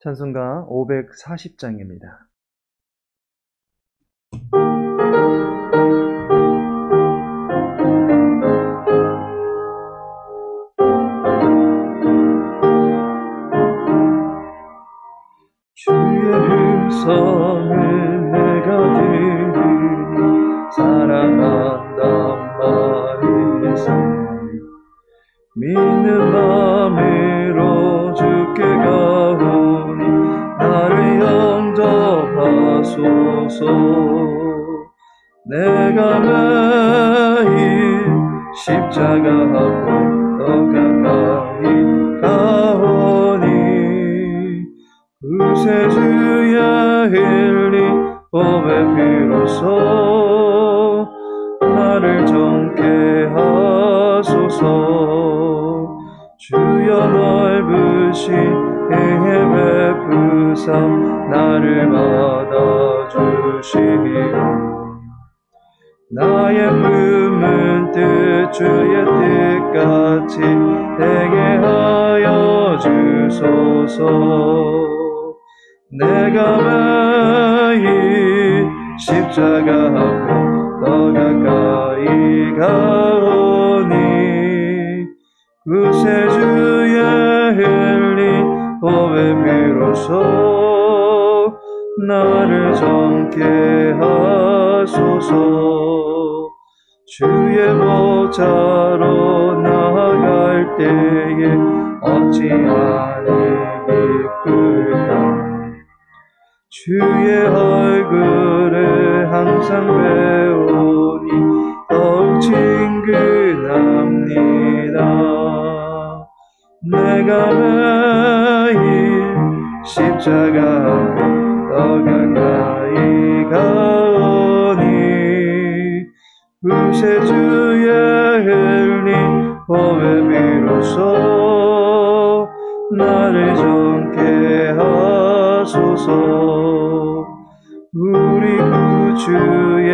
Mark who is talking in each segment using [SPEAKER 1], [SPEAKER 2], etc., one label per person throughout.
[SPEAKER 1] 찬송가 540장입니다. 주의 음성을 내가 들으니 사랑한단 말이지. 믿는 마음으로 주께 가오니 나를 영접하소서. 내가 매일 십자가 앞에 더 가까이 가오니 구세주의 흘린 보배 비로소 나를 정케 하소서. 주여 넓으신 은혜 베푸사 나를 받아주시오. 나의 품은 뜻 주의 뜻같이 되게 하여 주소서. 내가 매일 십자가 앞에 더 가까이 가오니 구세주의 흘린 보배 비로소 나를 정케 하소서. 주의 보좌로 나아갈 때에 어찌하리 기쁠까. 주의 얼굴을 항상 배우니 더욱 친근합니다. 내가 매일 십자가 앞에 더 가까이 가오니 구세주의 흘린 보배 비로소 나를 정케 하소서. 우리 구주의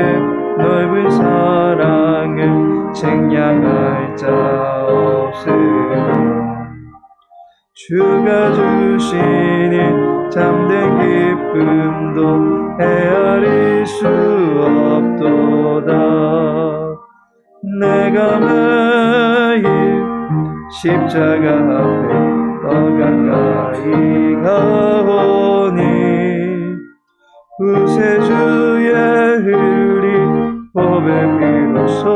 [SPEAKER 1] 넓은 사랑을 책량할 자 없으니 주가 주시니 참된 기쁨도 헤아릴 수 없도다. 내가 매일 십자가 앞에 더 가까이 가오니 구세주의 흘린 보배 비로소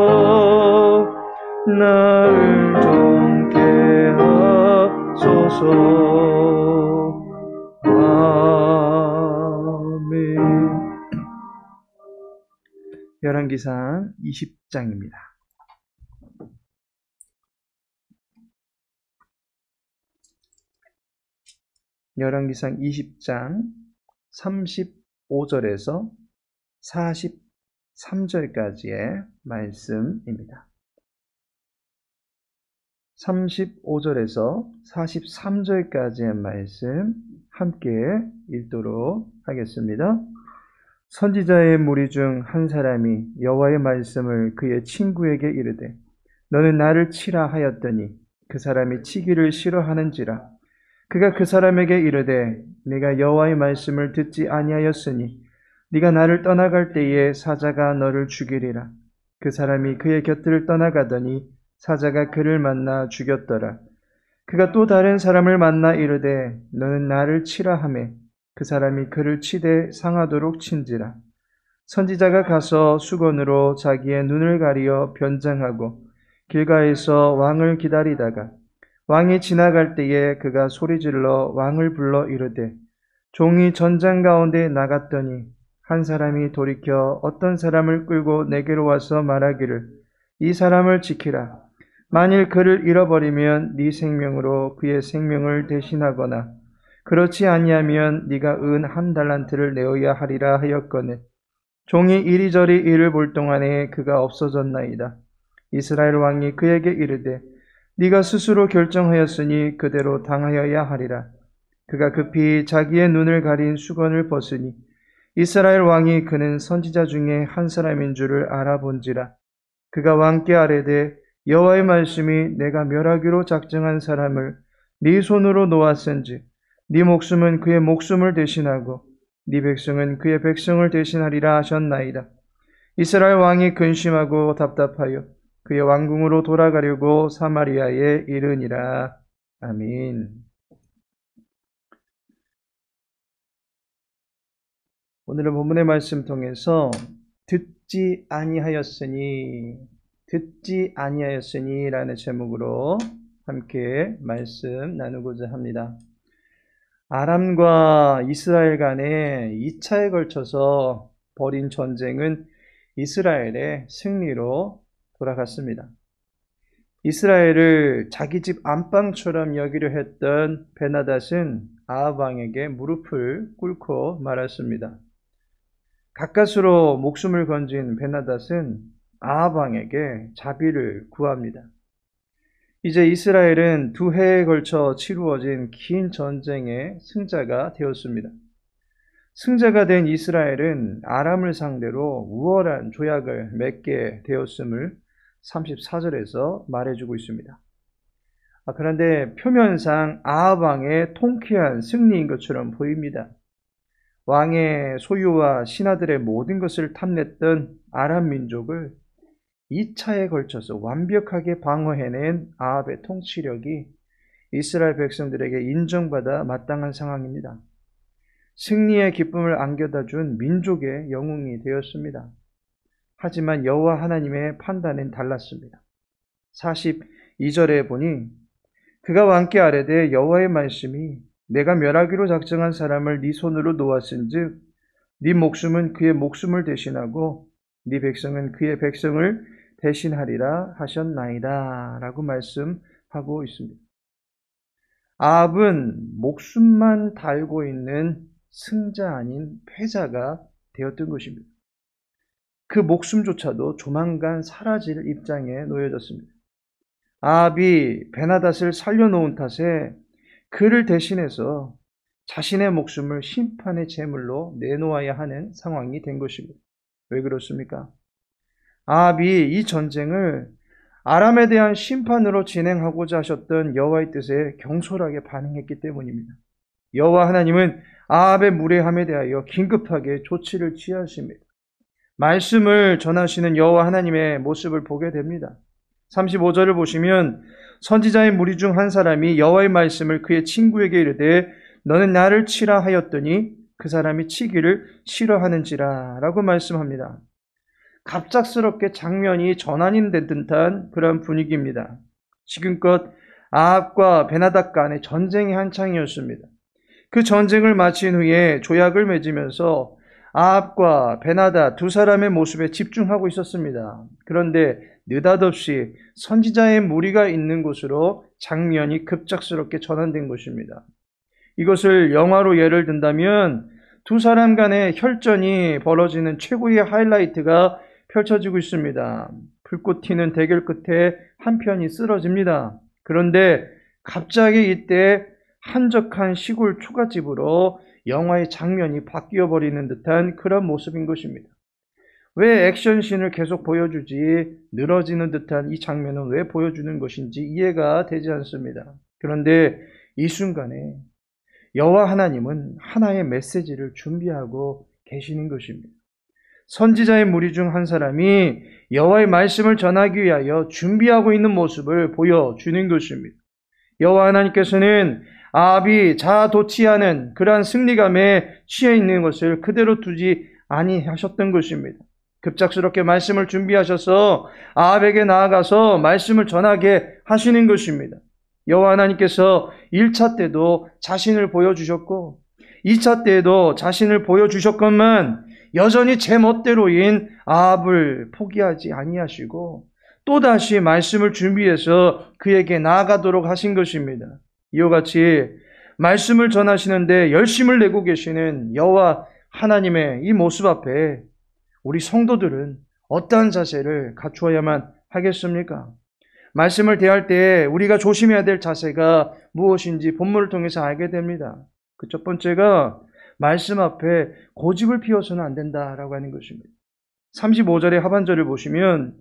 [SPEAKER 1] 나를 정케 하소서. 아멘. 열왕기상 20장입니다. 열왕기상 20장 35절에서 43절까지의 말씀입니다. 35절에서 43절까지의 말씀 함께 읽도록 하겠습니다. 선지자의 무리 중 한 사람이 여호와의 말씀을 그의 친구에게 이르되 너는 나를 치라 하였더니 그 사람이 치기를 싫어하는지라. 그가 그 사람에게 이르되 네가 여호와의 말씀을 듣지 아니하였으니 네가 나를 떠나갈 때에 사자가 너를 죽이리라. 그 사람이 그의 곁을 떠나가더니 사자가 그를 만나 죽였더라. 그가 또 다른 사람을 만나 이르되 너는 나를 치라 하매 그 사람이 그를 치되 상하도록 친지라. 선지자가 가서 수건으로 자기의 눈을 가리어 변장하고 길가에서 왕을 기다리다가 왕이 지나갈 때에 그가 소리질러 왕을 불러 이르되 종이 전장 가운데 나갔더니 한 사람이 돌이켜 어떤 사람을 끌고 내게로 와서 말하기를 이 사람을 지키라. 만일 그를 잃어버리면 네 생명으로 그의 생명을 대신하거나 그렇지 아니하면 네가 은 한 달란트를 내어야 하리라 하였거늘 종이 이리저리 이를 볼 동안에 그가 없어졌나이다. 이스라엘 왕이 그에게 이르되 네가 스스로 결정하였으니 그대로 당하여야 하리라. 그가 급히 자기의 눈을 가린 수건을 벗으니 이스라엘 왕이 그는 선지자 중에 한 사람인 줄을 알아본지라. 그가 왕께 아뢰되 여호와의 말씀이 내가 멸하기로 작정한 사람을 네 손으로 놓았은지 네 목숨은 그의 목숨을 대신하고 네 백성은 그의 백성을 대신하리라 하셨나이다. 이스라엘 왕이 근심하고 답답하여 그의 왕궁으로 돌아가려고 사마리아에 이르니라. 아멘. 오늘은 본문의 말씀 통해서 듣지 아니하였으니 라는 제목으로 함께 말씀 나누고자 합니다. 아람과 이스라엘 간에 2차에 걸쳐서 벌인 전쟁은 이스라엘의 승리로 돌아갔습니다. 이스라엘을 자기 집 안방처럼 여기려 했던 베나닷은 아합 왕에게 무릎을 꿇고 말았습니다. 가까스로 목숨을 건진 베나닷은 아합 왕에게 자비를 구합니다. 이제 이스라엘은 2해에 걸쳐 치루어진 긴 전쟁의 승자가 되었습니다. 승자가 된 이스라엘은 아람을 상대로 우월한 조약을 맺게 되었음을 34절에서 말해주고 있습니다. 그런데 표면상 아합 왕의 통쾌한 승리인 것처럼 보입니다. 왕의 소유와 신하들의 모든 것을 탐냈던 아람 민족을 2차에 걸쳐서 완벽하게 방어해낸 아합의 통치력이 이스라엘 백성들에게 인정받아 마땅한 상황입니다. 승리의 기쁨을 안겨다 준 민족의 영웅이 되었습니다. 하지만 여호와 하나님의 판단은 달랐습니다. 42절에 보니 그가 왕께 아뢰되 여호와의 말씀이 내가 멸하기로 작정한 사람을 네 손으로 놓았은즉 네 목숨은 그의 목숨을 대신하고 네 백성은 그의 백성을 대신하리라 하셨나이다 라고 말씀하고 있습니다. 아합은 목숨만 달고 있는 승자 아닌 패자가 되었던 것입니다. 그 목숨조차도 조만간 사라질 입장에 놓여졌습니다. 아합이 베나닷을 살려놓은 탓에 그를 대신해서 자신의 목숨을 심판의 제물로 내놓아야 하는 상황이 된 것입니다. 왜 그렇습니까? 아합이 이 전쟁을 아람에 대한 심판으로 진행하고자 하셨던 여호와의 뜻에 경솔하게 반응했기 때문입니다. 여호와 하나님은 아합의 무례함에 대하여 긴급하게 조치를 취하십니다. 말씀을 전하시는 여호와 하나님의 모습을 보게 됩니다. 35절을 보시면 선지자의 무리 중 한 사람이 여호와의 말씀을 그의 친구에게 이르되 너는 나를 치라 하였더니 그 사람이 치기를 싫어하는지라 라고 말씀합니다. 갑작스럽게 장면이 전환이 된 듯한 그런 분위기입니다. 지금껏 아합과 베나닷 간의 전쟁이 한창이었습니다. 그 전쟁을 마친 후에 조약을 맺으면서 아합과 베나닷 두 사람의 모습에 집중하고 있었습니다. 그런데 느닷없이 선지자의 무리가 있는 곳으로 장면이 급작스럽게 전환된 것입니다. 이것을 영화로 예를 든다면 두 사람 간의 혈전이 벌어지는 최고의 하이라이트가 펼쳐지고 있습니다. 불꽃 튀는 대결 끝에 한 편이 쓰러집니다. 그런데 갑자기 이때 한적한 시골 초가집으로 영화의 장면이 바뀌어 버리는 듯한 그런 모습인 것입니다. 왜 액션씬을 계속 보여주지 늘어지는 듯한 이 장면은 왜 보여주는 것인지 이해가 되지 않습니다. 그런데 이 순간에 여호와 하나님은 하나의 메시지를 준비하고 계시는 것입니다. 선지자의 무리 중 한 사람이 여호와의 말씀을 전하기 위하여 준비하고 있는 모습을 보여주는 것입니다. 여호와 하나님께서는 아합이 자아도취하는 그러한 승리감에 취해 있는 것을 그대로 두지 아니하셨던 것입니다. 급작스럽게 말씀을 준비하셔서 아합에게 나아가서 말씀을 전하게 하시는 것입니다. 여호와 하나님께서 1차 때도 자신을 보여주셨고 2차 때에도 자신을 보여주셨건만 여전히 제 멋대로인 아합을 포기하지 아니하시고 또다시 말씀을 준비해서 그에게 나아가도록 하신 것입니다. 이와 같이 말씀을 전하시는데 열심을 내고 계시는 여호와 하나님의 이 모습 앞에 우리 성도들은 어떠한 자세를 갖추어야만 하겠습니까? 말씀을 대할 때 우리가 조심해야 될 자세가 무엇인지 본문을 통해서 알게 됩니다. 그 첫 번째가 말씀 앞에 고집을 피워서는 안 된다라고 하는 것입니다. 35절의 하반절을 보시면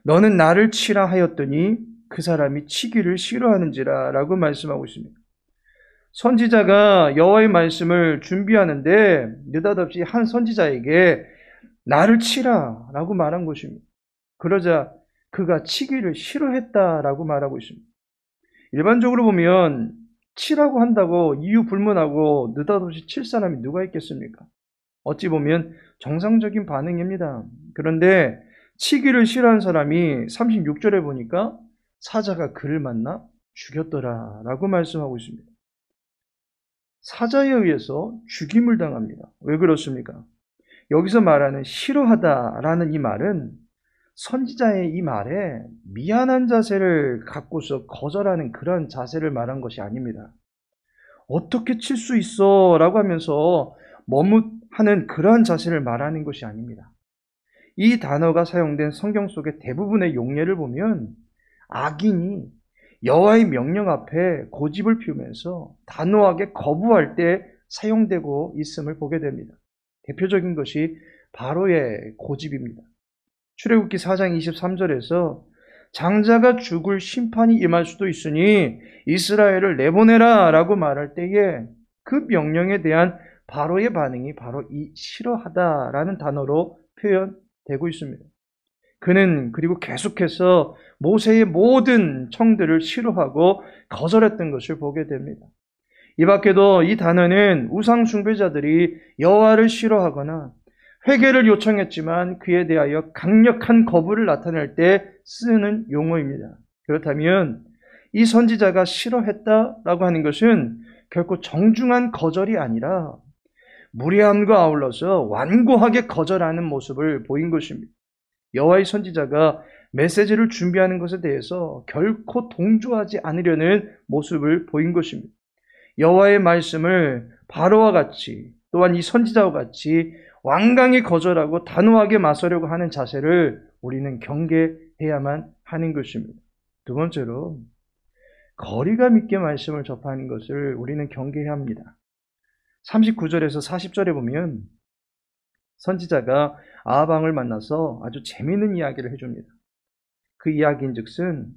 [SPEAKER 1] 너는 나를 치라 하였더니 그 사람이 치기를 싫어하는지라 라고 말씀하고 있습니다. 선지자가 여호와의 말씀을 준비하는데 느닷없이 한 선지자에게 나를 치라 라고 말한 것입니다. 그러자 그가 치기를 싫어했다라고 말하고 있습니다. 일반적으로 보면 치라고 한다고 이유 불문하고 느닷없이 칠 사람이 누가 있겠습니까? 어찌 보면 정상적인 반응입니다. 그런데 치기를 싫어한 사람이 36절에 보니까 사자가 그를 만나 죽였더라 라고 말씀하고 있습니다. 사자에 의해서 죽임을 당합니다. 왜 그렇습니까? 여기서 말하는 싫어하다라는 이 말은 선지자의 이 말에 미안한 자세를 갖고서 거절하는 그런 자세를 말한 것이 아닙니다. 어떻게 칠 수 있어? 라고 하면서 머뭇하는 그러한 자세를 말하는 것이 아닙니다. 이 단어가 사용된 성경 속의 대부분의 용례를 보면 악인이 여호와의 명령 앞에 고집을 피우면서 단호하게 거부할 때 사용되고 있음을 보게 됩니다. 대표적인 것이 바로의 고집입니다. 출애굽기 4장 23절에서 장자가 죽을 심판이 임할 수도 있으니 이스라엘을 내보내라 라고 말할 때에 그 명령에 대한 바로의 반응이 바로 이 싫어하다라는 단어로 표현되고 있습니다. 그는 그리고 계속해서 모세의 모든 청들을 싫어하고 거절했던 것을 보게 됩니다. 이 밖에도 이 단어는 우상 숭배자들이 여호와를 싫어하거나 회개를 요청했지만 그에 대하여 강력한 거부를 나타낼 때 쓰는 용어입니다. 그렇다면 이 선지자가 싫어했다라고 하는 것은 결코 정중한 거절이 아니라 무례함과 아울러서 완고하게 거절하는 모습을 보인 것입니다. 여호와의 선지자가 메시지를 준비하는 것에 대해서 결코 동조하지 않으려는 모습을 보인 것입니다. 여호와의 말씀을 바로와 같이 또한 이 선지자와 같이 완강히 거절하고 단호하게 맞서려고 하는 자세를 우리는 경계해야만 하는 것입니다. 두 번째로 거리감 있게 말씀을 접하는 것을 우리는 경계해야 합니다. 39절에서 40절에 보면 선지자가 아하방을 만나서 아주 재미있는 이야기를 해줍니다. 그 이야기인즉슨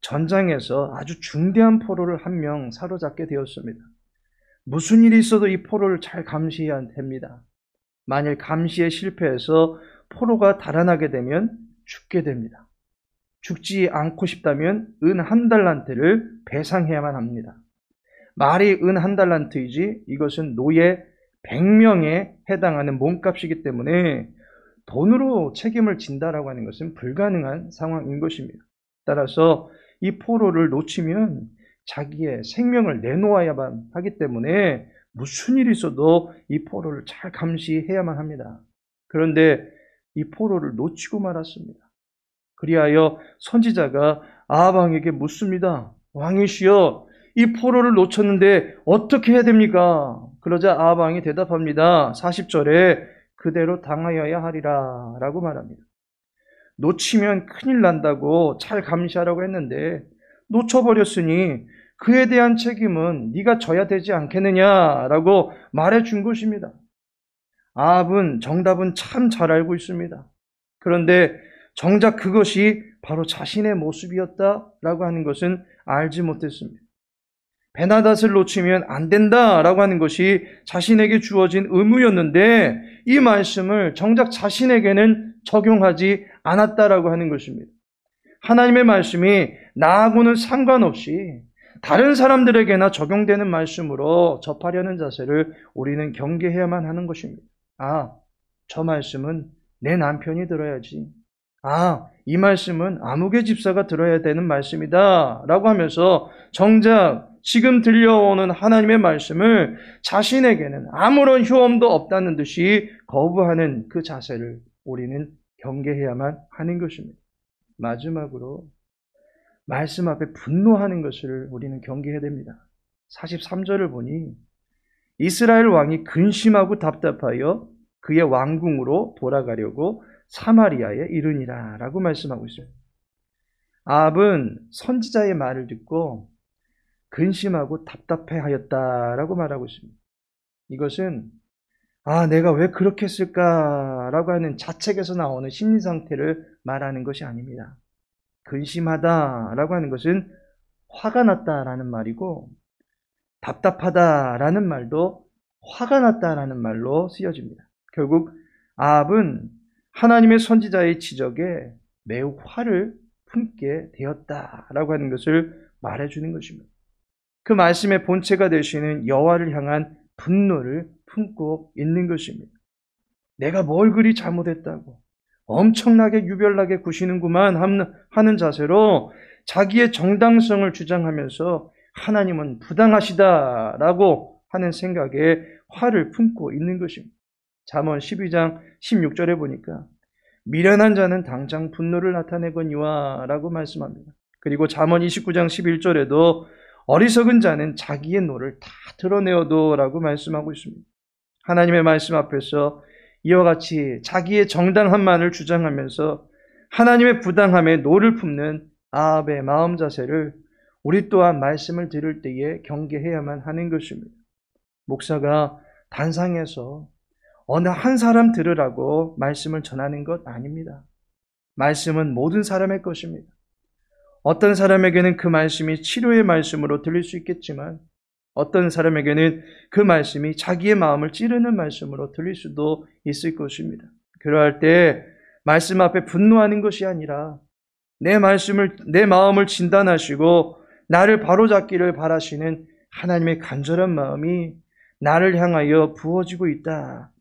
[SPEAKER 1] 전장에서 아주 중대한 포로를 한 명 사로잡게 되었습니다. 무슨 일이 있어도 이 포로를 잘 감시해야 됩니다. 만일 감시에 실패해서 포로가 달아나게 되면 죽게 됩니다. 죽지 않고 싶다면 은 1달란트를 배상해야만 합니다. 말이 은 1달란트이지 이것은 노예 100명에 해당하는 몸값이기 때문에 돈으로 책임을 진다라고 하는 것은 불가능한 상황인 것입니다. 따라서 이 포로를 놓치면 자기의 생명을 내놓아야만 하기 때문에 무슨 일이 있어도 이 포로를 잘 감시해야만 합니다. 그런데 이 포로를 놓치고 말았습니다. 그리하여 선지자가 아하방에게 묻습니다. 왕이시여, 이 포로를 놓쳤는데 어떻게 해야 됩니까? 그러자 아하방이 대답합니다. 40절에 그대로 당하여야 하리라 라고 말합니다. 놓치면 큰일 난다고 잘 감시하라고 했는데 놓쳐버렸으니 그에 대한 책임은 네가 져야 되지 않겠느냐라고 말해준 것입니다. 아합은 정답은 참 잘 알고 있습니다. 그런데 정작 그것이 바로 자신의 모습이었다라고 하는 것은 알지 못했습니다. 베나닷을 놓치면 안 된다라고 하는 것이 자신에게 주어진 의무였는데 이 말씀을 정작 자신에게는 적용하지 않았다라고 하는 것입니다. 하나님의 말씀이 나하고는 상관없이 다른 사람들에게나 적용되는 말씀으로 접하려는 자세를 우리는 경계해야만 하는 것입니다. 아, 저 말씀은 내 남편이 들어야지. 아, 이 말씀은 아무개 집사가 들어야 되는 말씀이다 라고 하면서 정작 지금 들려오는 하나님의 말씀을 자신에게는 아무런 효험도 없다는 듯이 거부하는 그 자세를 우리는 경계해야만 하는 것입니다. 마지막으로 말씀 앞에 분노하는 것을 우리는 경계해야 됩니다. 43절을 보니 이스라엘 왕이 근심하고 답답하여 그의 왕궁으로 돌아가려고 사마리아에 이르니라 라고 말씀하고 있습니다. 아합은 선지자의 말을 듣고 근심하고 답답해하였다라고 말하고 있습니다. 이것은 내가 왜 그렇게 했을까라고 하는 자책에서 나오는 심리 상태를 말하는 것이 아닙니다. 근심하다라고 하는 것은 화가 났다라는 말이고 답답하다라는 말도 화가 났다라는 말로 쓰여집니다. 결국 아합은 하나님의 선지자의 지적에 매우 화를 품게 되었다라고 하는 것을 말해주는 것입니다. 그 말씀의 본체가 되시는 여호와를 향한 분노를 품고 있는 것입니다. 내가 뭘 그리 잘못했다고 엄청나게 유별나게 구시는구만 하는 자세로 자기의 정당성을 주장하면서 하나님은 부당하시다라고 하는 생각에 화를 품고 있는 것입니다. 잠언 12장 16절에 보니까 미련한 자는 당장 분노를 나타내거니와 라고 말씀합니다. 그리고 잠언 29장 11절에도 어리석은 자는 자기의 노를 다 드러내어도 라고 말씀하고 있습니다. 하나님의 말씀 앞에서 이와 같이 자기의 정당함만을 주장하면서 하나님의 부당함에 노를 품는 아합의 마음 자세를 우리 또한 말씀을 들을 때에 경계해야만 하는 것입니다. 목사가 단상에서 어느 한 사람 들으라고 말씀을 전하는 것 아닙니다. 말씀은 모든 사람의 것입니다. 어떤 사람에게는 그 말씀이 치료의 말씀으로 들릴 수 있겠지만 어떤 사람에게는 그 말씀이 자기의 마음을 찌르는 말씀으로 들릴 수도 있을 것입니다. 그러할 때 말씀 앞에 분노하는 것이 아니라 내 마음을 진단하시고 나를 바로잡기를 바라시는 하나님의 간절한 마음이 나를 향하여 부어지고 있다.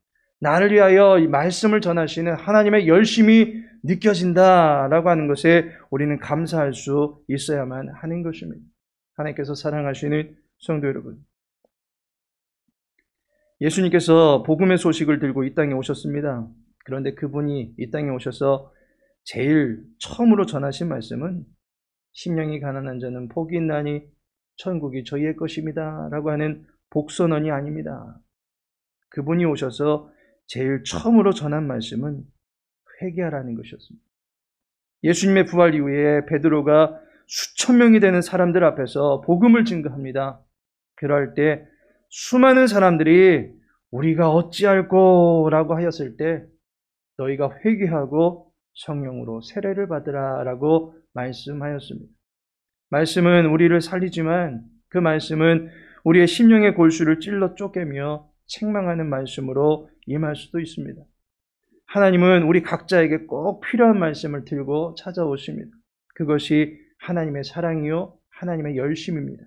[SPEAKER 1] 나를 위하여 이 말씀을 전하시는 하나님의 열심이 느껴진다라고 하는 것에 우리는 감사할 수 있어야만 하는 것입니다. 하나님께서 사랑하시는 성도 여러분, 예수님께서 복음의 소식을 들고 이 땅에 오셨습니다. 그런데 그분이 이 땅에 오셔서 제일 처음으로 전하신 말씀은 심령이 가난한 자는 복이 있나니 천국이 저희의 것입니다 라고 하는 복선언이 아닙니다. 그분이 오셔서 제일 처음으로 전한 말씀은 회개하라는 것이었습니다. 예수님의 부활 이후에 베드로가 수천 명이 되는 사람들 앞에서 복음을 증거합니다. 그럴 때 수많은 사람들이 우리가 어찌할꼬 라고 하였을 때 너희가 회개하고 성령으로 세례를 받으라 라고 말씀하였습니다. 말씀은 우리를 살리지만 그 말씀은 우리의 심령의 골수를 찔러 쪼개며 책망하는 말씀으로 임할 수도 있습니다. 하나님은 우리 각자에게 꼭 필요한 말씀을 들고 찾아오십니다. 그것이 하나님의 사랑이요 하나님의 열심입니다.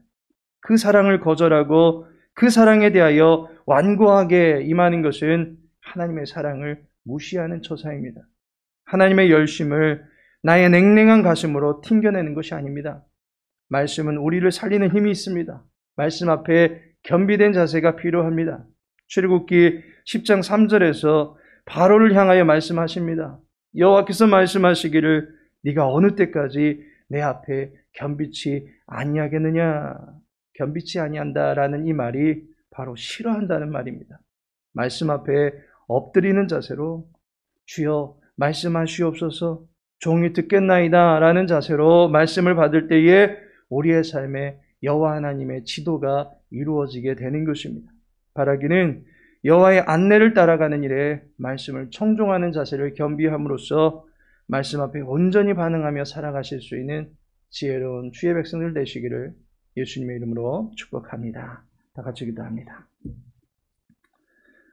[SPEAKER 1] 그 사랑을 거절하고 그 사랑에 대하여 완고하게 임하는 것은 하나님의 사랑을 무시하는 처사입니다. 하나님의 열심을 나의 냉랭한 가슴으로 튕겨내는 것이 아닙니다. 말씀은 우리를 살리는 힘이 있습니다. 말씀 앞에 겸비된 자세가 필요합니다. 출애굽기 10장 3절에서 바로를 향하여 말씀하십니다. 여호와께서 말씀하시기를 네가 어느 때까지 내 앞에 겸비치 아니하겠느냐. 겸비치 아니한다라는 이 말이 바로 싫어한다는 말입니다. 말씀 앞에 엎드리는 자세로 주여 말씀하시옵소서 종이 듣겠나이다 라는 자세로 말씀을 받을 때에 우리의 삶에 여호와 하나님의 지도가 이루어지게 되는 것입니다. 바라기는 여호와의 안내를 따라가는 일에 말씀을 청종하는 자세를 겸비함으로써 말씀 앞에 온전히 반응하며 살아가실 수 있는 지혜로운 주의 백성들 되시기를 예수님의 이름으로 축복합니다. 다 같이 기도합니다.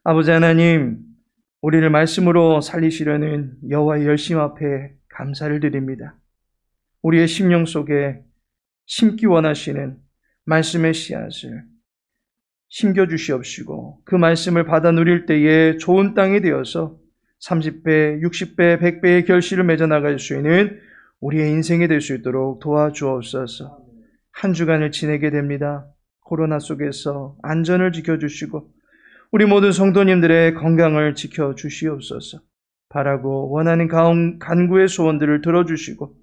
[SPEAKER 1] 아버지 하나님, 우리를 말씀으로 살리시려는 여호와의 열심 앞에 감사를 드립니다. 우리의 심령 속에 심기 원하시는 말씀의 씨앗을 심겨주시옵시고 그 말씀을 받아 누릴 때에 좋은 땅이 되어서 30배, 60배, 100배의 결실을 맺어 나갈 수 있는 우리의 인생이 될 수 있도록 도와주옵소서. 한 주간을 지내게 됩니다. 코로나 속에서 안전을 지켜주시고 우리 모든 성도님들의 건강을 지켜주시옵소서. 바라고 원하는 간구의 소원들을 들어주시고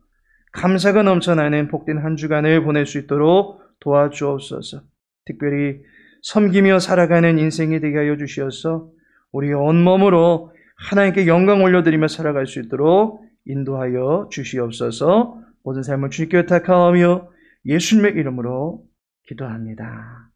[SPEAKER 1] 감사가 넘쳐나는 복된 한 주간을 보낼 수 있도록 도와주옵소서. 특별히 섬기며 살아가는 인생이 되게 하여 주시어서 우리 온몸으로 하나님께 영광 올려드리며 살아갈 수 있도록 인도하여 주시옵소서. 모든 삶을 주님께 의탁하오며 예수님의 이름으로 기도합니다.